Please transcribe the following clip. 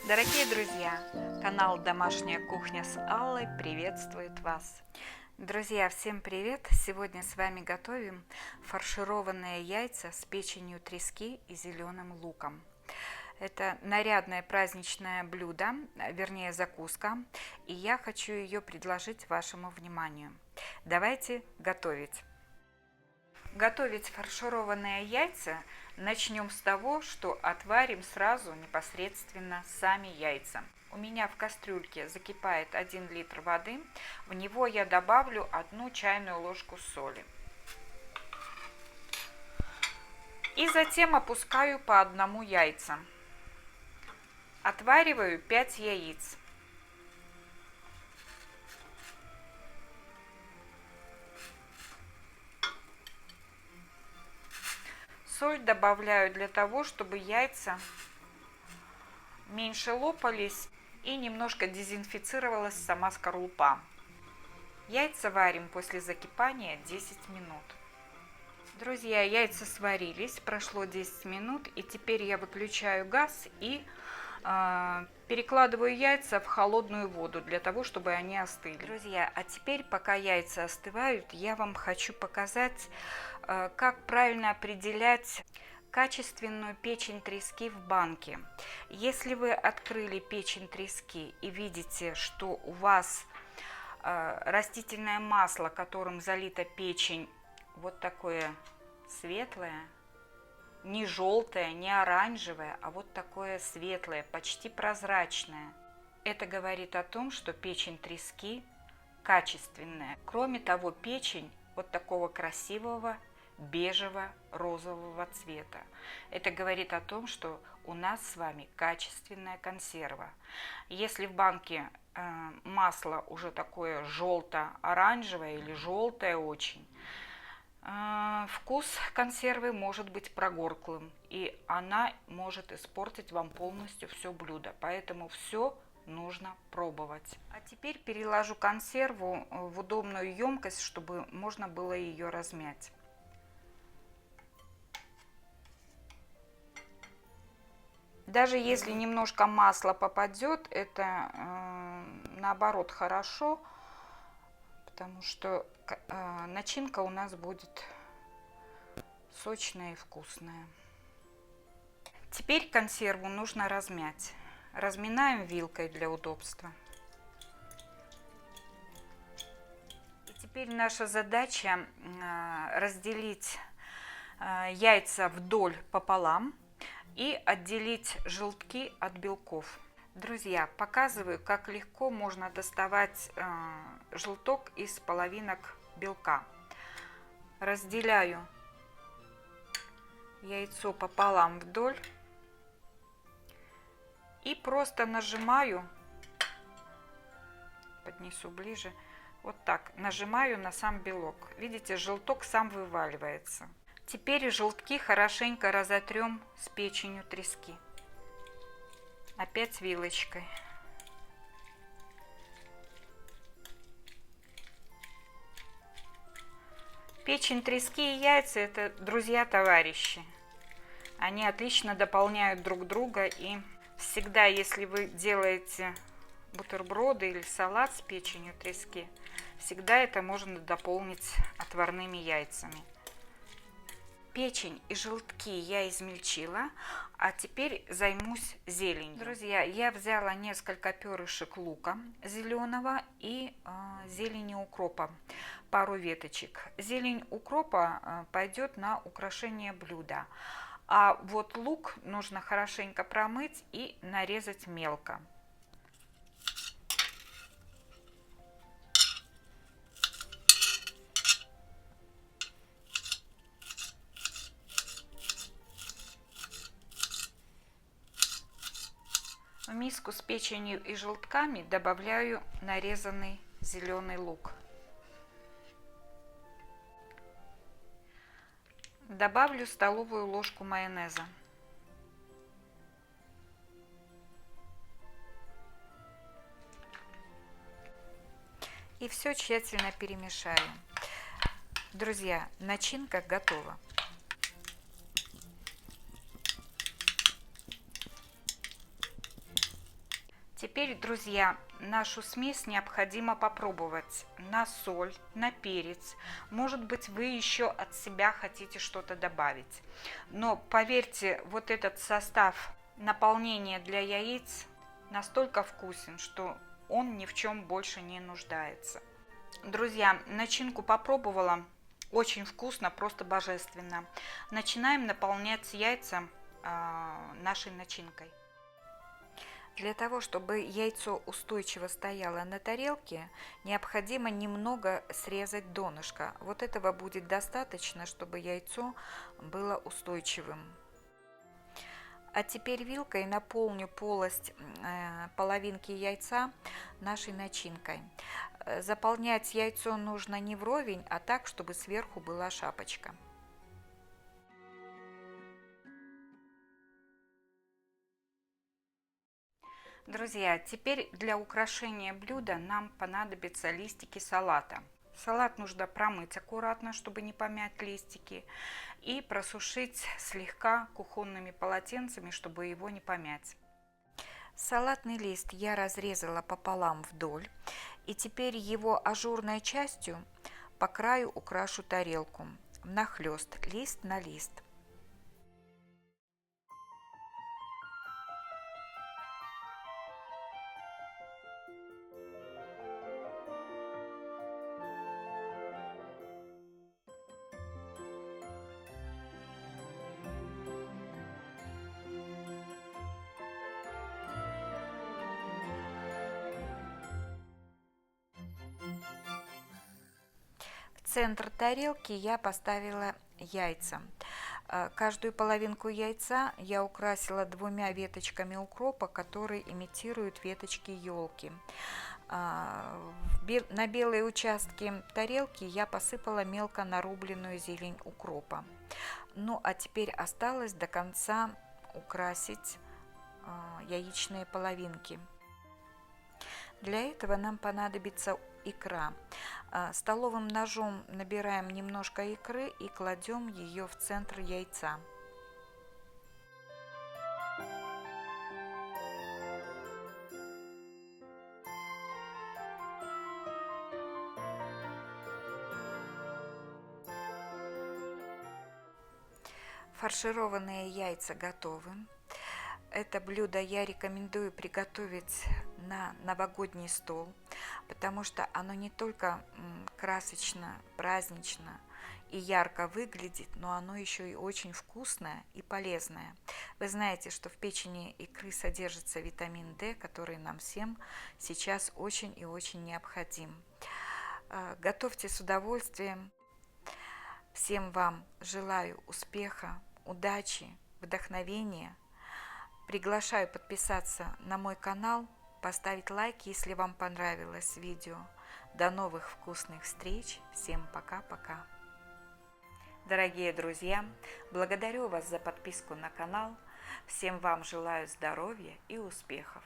Дорогие друзья, канал «Домашняя кухня» с Аллой приветствует вас. Друзья, всем привет! Сегодня с вами готовим фаршированные яйца с печенью трески и зеленым луком. Это нарядное праздничное блюдо, вернее закуска, и я хочу ее предложить вашему вниманию. Давайте готовить. Готовить фаршированные яйца начнем с того, что отварим сразу непосредственно сами яйца. У меня в кастрюльке закипает 1 литр воды, в него я добавлю 1 чайную ложку соли. И затем опускаю по одному яйца. Отвариваю 5 яиц. Соль добавляю для того, чтобы яйца меньше лопались и немножко дезинфицировалась сама скорлупа. Яйца варим после закипания 10 минут. Друзья, яйца сварились, прошло 10 минут, и теперь я выключаю газ и перекладываю яйца в холодную воду для того, чтобы они остыли. Друзья, а теперь, пока яйца остывают, я вам хочу показать, как правильно определять качественную печень трески в банке. Если вы открыли печень трески и видите, что у вас растительное масло, которым залита печень, вот такое светлое, не желтое, не оранжевое, а вот такое светлое, почти прозрачное. Это говорит о том, что печень трески качественная. Кроме того, печень вот такого красивого бежево-розового цвета. Это говорит о том, что у нас с вами качественная консерва. Если в банке масло уже такое желто-оранжевое или желтое очень, вкус консервы может быть прогорклым, и она может испортить вам полностью все блюдо. Поэтому все нужно пробовать. А теперь переложу консерву в удобную емкость, чтобы можно было ее размять. Даже если немножко масла попадет, это наоборот хорошо, потому что начинка у нас будет сочная и вкусная. Теперь консерву нужно размять. Разминаем вилкой для удобства. И теперь наша задача разделить яйца вдоль пополам и отделить желтки от белков. Друзья, показываю, как легко можно доставать желток из половинок белка. Разделяю яйцо пополам вдоль и просто нажимаю, поднесу ближе, вот так, нажимаю на сам белок. Видите, желток сам вываливается. Теперь желтки хорошенько разотрем с печенью трески. Опять вилочкой. Печень трески и яйца – это друзья-товарищи. Они отлично дополняют друг друга, и всегда, если вы делаете бутерброды или салат с печенью трески, всегда это можно дополнить отварными яйцами. Печень и желтки я измельчила, а теперь займусь зеленью. Друзья, я взяла несколько перышек лука зеленого и зелени укропа, пару веточек. Зелень укропа пойдет на украшение блюда, а вот лук нужно хорошенько промыть и нарезать мелко. В миску с печенью и желтками добавляю нарезанный зеленый лук. Добавлю столовую ложку майонеза. И все тщательно перемешаю. Друзья, начинка готова. Теперь, друзья, нашу смесь необходимо попробовать на соль, на перец. Может быть, вы еще от себя хотите что-то добавить. Но поверьте, вот этот состав наполнения для яиц настолько вкусен, что он ни в чем больше не нуждается. Друзья, начинку попробовала. Очень вкусно, просто божественно. Начинаем наполнять яйца нашей начинкой. Для того, чтобы яйцо устойчиво стояло на тарелке, необходимо немного срезать донышко. Вот этого будет достаточно, чтобы яйцо было устойчивым. А теперь вилкой наполню полость половинки яйца нашей начинкой. Заполнять яйцо нужно не вровень, а так, чтобы сверху была шапочка. Друзья, теперь для украшения блюда нам понадобятся листики салата. Салат нужно промыть аккуратно, чтобы не помять листики, и просушить слегка кухонными полотенцами, чтобы его не помять. Салатный лист я разрезала пополам вдоль, и теперь его ажурной частью по краю украшу тарелку, внахлёст, лист на лист. В центр тарелки я поставила яйца. Каждую половинку яйца я украсила 2 веточками укропа, которые имитируют веточки елки. На белые участки тарелки я посыпала мелко нарубленную зелень укропа. Ну а теперь осталось до конца украсить яичные половинки. Для этого нам понадобится икра. Столовым ножом набираем немножко икры и кладем ее в центр яйца. Фаршированные яйца готовы. Это блюдо я рекомендую приготовить на новогодний стол, потому что оно не только красочно, празднично и ярко выглядит, но оно еще и очень вкусное и полезное. Вы знаете, что в печени икры содержится витамин D, который нам всем сейчас очень и очень необходим. Готовьте с удовольствием. Всем вам желаю успеха, удачи, вдохновения. Приглашаю подписаться на мой канал, поставить лайк, если вам понравилось видео. До новых вкусных встреч. Всем пока-пока. Дорогие друзья, благодарю вас за подписку на канал. Всем вам желаю здоровья и успехов.